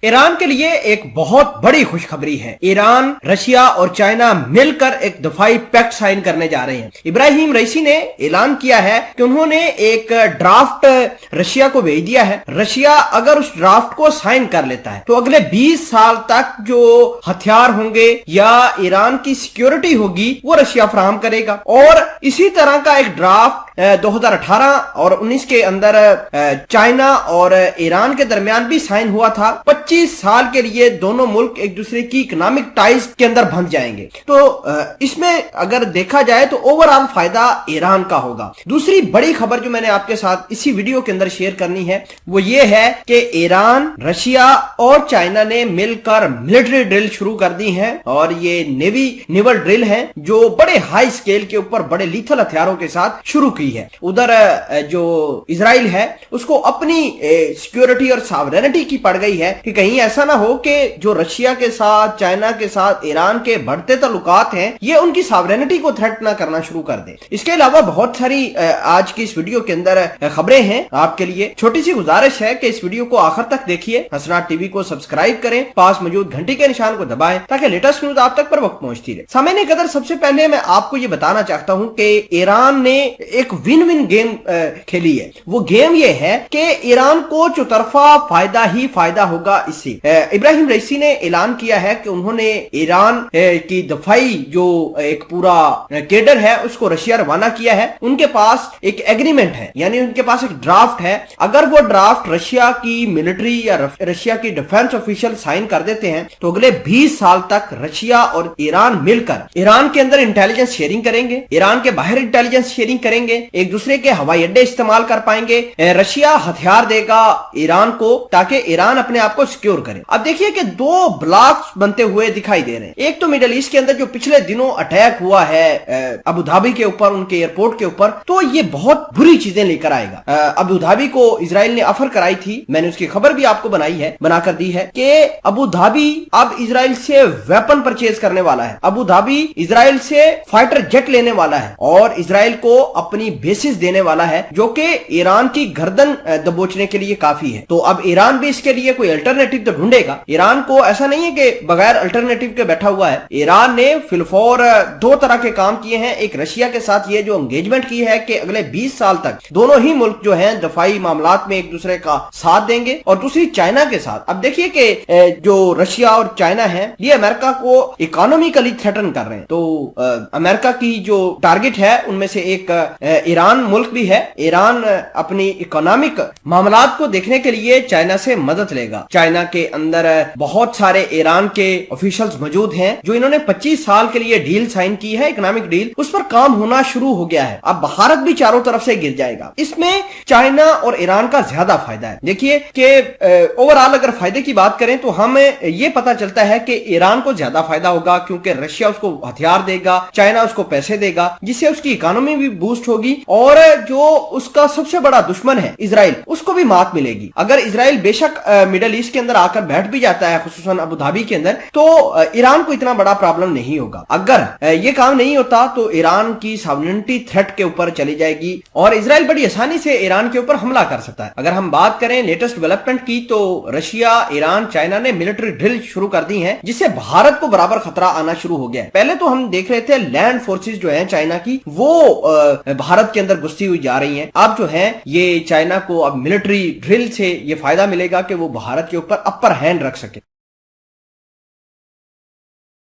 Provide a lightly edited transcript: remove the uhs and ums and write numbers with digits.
Iran के लिए एक बहुत बड़ी खुशखबरी है। ईरान, रशिया और चाइना मिलकर एक दफाई पैक्ट साइन करने जा रहे हैं। इब्राहिम रईसी ने ऐलान किया है कि उन्होंने एक ड्राफ्ट रशिया को भेज दिया है। रशिया अगर उस ड्राफ्ट को साइन कर लेता है तो अगले 20 साल तक जो हथियार होंगे या ईरान की सिक्योरिटी होगी वो रशिया फराहम करेगा। और इसी तरह का एक ड्राफ्ट 2018 और 19 के अंदर चाइना और ईरान के दरमियान भी साइन हुआ था। 25 साल के लिए दोनों मुल्क एक दूसरे की इकोनॉमिक टाइज के अंदर बंध जाएंगे। तो इसमें अगर देखा जाए तो ओवरऑल फायदा ईरान का होगा। दूसरी बड़ी खबर जो मैंने आपके साथ इसी वीडियो के अंदर शेयर करनी है वो ये है कि ईरान, रशिया और चाइना ने मिलकर मिलिट्री ड्रिल शुरू कर दी है और ये नेवल ड्रिल है जो बड़े हाई स्केल के ऊपर बड़े लीथल हथियारों के साथ शुरू की है। उधर जो इजराइल है उसको अपनी सिक्योरिटी और सॉवरेनिटी की पड़ गई है कि कहीं ऐसा ना हो कि जो रशिया के साथ, चाइना के साथ ईरान के बढ़ते ताल्लुकात हैं ये उनकी सॉवरेनिटी को थ्रेट ना करना शुरू कर दे। इसके अलावा बहुत सारी आज की इस वीडियो के अंदर खबरें हैं आपके लिए। छोटी सी गुजारिश है कि इस वीडियो को आखिर तक देखिए, हसनाट टीवी को सब्सक्राइब करें, पास मौजूद घंटी के निशान को दबाएं ताकि लेटेस्ट न्यूज आप तक पर वक्त पहुंचती रहे। सामने कदर सबसे पहले मैं आपको ये बताना चाहता हूं कि ईरान ने एक विन विन गेम खेली है। वो गेम ये है कि ईरान को चौतरफा फायदा ही फायदा होगा इससे। इब्राहिम रईसी ने ऐलान किया है कि उन्होंने ईरान की दफाई जो एक पूरा केडर है उसको रशिया रवाना किया है। उनके पास एक एग्रीमेंट है, यानी उनके पास एक ड्राफ्ट है। अगर वो ड्राफ्ट रशिया की मिलिट्री या रशिया की डिफेंस ऑफिशियल साइन कर देते हैं तो अगले 20 साल तक रशिया और ईरान मिलकर ईरान के अंदर इंटेलिजेंस शेयरिंग करेंगे, ईरान के बाहर इंटेलिजेंस शेयरिंग करेंगे, एक दूसरे के हवाई अड्डे इस्तेमाल कर पाएंगे। रशिया हथियार देगा ईरान को ताकि ईरान अपने आप को सिक्योर करे। अब देखिए कि दो ब्लॉक्स बनते हुए दिखाई दे रहे हैं। एक तो मिडिल ईस्ट के अंदर जो पिछले दिनों अटैक हुआ है अबू धाबी के ऊपर, उनके एयरपोर्ट के ऊपर, तो ये बहुत बुरी चीजें लेकर आएगा। अबू धाबी को इजराइल ने ऑफर कराई थी, मैंने उसकी खबर भी आपको बनाकर दी है कि अबू धाबी अब इजराइल से वेपन परचेज करने वाला है। अबू धाबी इजराइल से फाइटर जेट लेने वाला है और इजराइल को अपनी बेसिस देने वाला है जो कि ईरान की गर्दन दबोचने के लिए काफी है। तो अब ईरान भी इसके लिए कोई अल्टरनेटिव तो ढूंढेगा। ईरान को ऐसा नहीं है कि बगैर अल्टरनेटिव के बैठा हुआ है। ईरान ने फिलफौर दो तरह के काम किए हैं। एक रशिया के साथ ये जो एंगेजमेंट की है कि अगले 20 साल तक दोनों ही मुल्क जो हैं दफाई मामलात में एक दूसरे का साथ देंगे, और दूसरी चाइना के साथ। अब देखिए कि जो रशिया और चाइना है ये अमेरिका को इकोनॉमिकली थ्रेटन कर रहे हैं। तो अमेरिका की जो टारगेट है उनमें से एक ईरान मुल्क भी है। ईरान अपनी इकोनॉमिक मामलात को देखने के लिए चाइना से मदद लेगा। चाइना के अंदर बहुत सारे ईरान के ऑफिशियल्स मौजूद हैं जो इन्होंने 25 साल के लिए डील साइन की है, इकोनॉमिक डील, उस पर काम होना शुरू हो गया है। अब भारत भी चारों तरफ से गिर जाएगा। इसमें चाइना और ईरान का ज्यादा फायदा है। देखिए कि ओवरऑल अगर फायदे की बात करें तो हमें ये पता चलता है कि ईरान को ज्यादा फायदा होगा क्योंकि रशिया उसको हथियार देगा, चाइना उसको पैसे देगा, जिससे उसकी इकोनॉमी भी बूस्ट होगी और जो उसका सबसे बड़ा दुश्मन है इजराइल, उसको भी मात मिलेगी। अगर इजराइल बेशक मिडिल ईस्ट के अंदर आकर बैठ भी जाता है, खुसूसन अबू धाबी के अंदर, तो ईरान को इतना बड़ा प्रॉब्लम नहीं होगा। अगर ये काम नहीं होता तो ईरान की सॉवरेनिटी थ्रेट के ऊपर चली जाएगी और इजराइल बड़ी आसानी से ईरान के ऊपर हमला कर सकता है। अगर हम बात करें लेटेस्ट डेवलपमेंट की तो रशिया, ईरान, चाइना ने मिलिट्री ड्रिल शुरू कर दी है जिससे भारत को बराबर खतरा आना शुरू हो गया है। पहले तो हम देख रहे थे लैंड फोर्सेस जो है चाइना की वो भारत के अंदर घुसती हुई जा रही हैं। अब जो है ये चाइना को अब मिलिट्री ड्रिल से ये फायदा मिलेगा कि वो भारत के ऊपर अपर हैंड रख सके।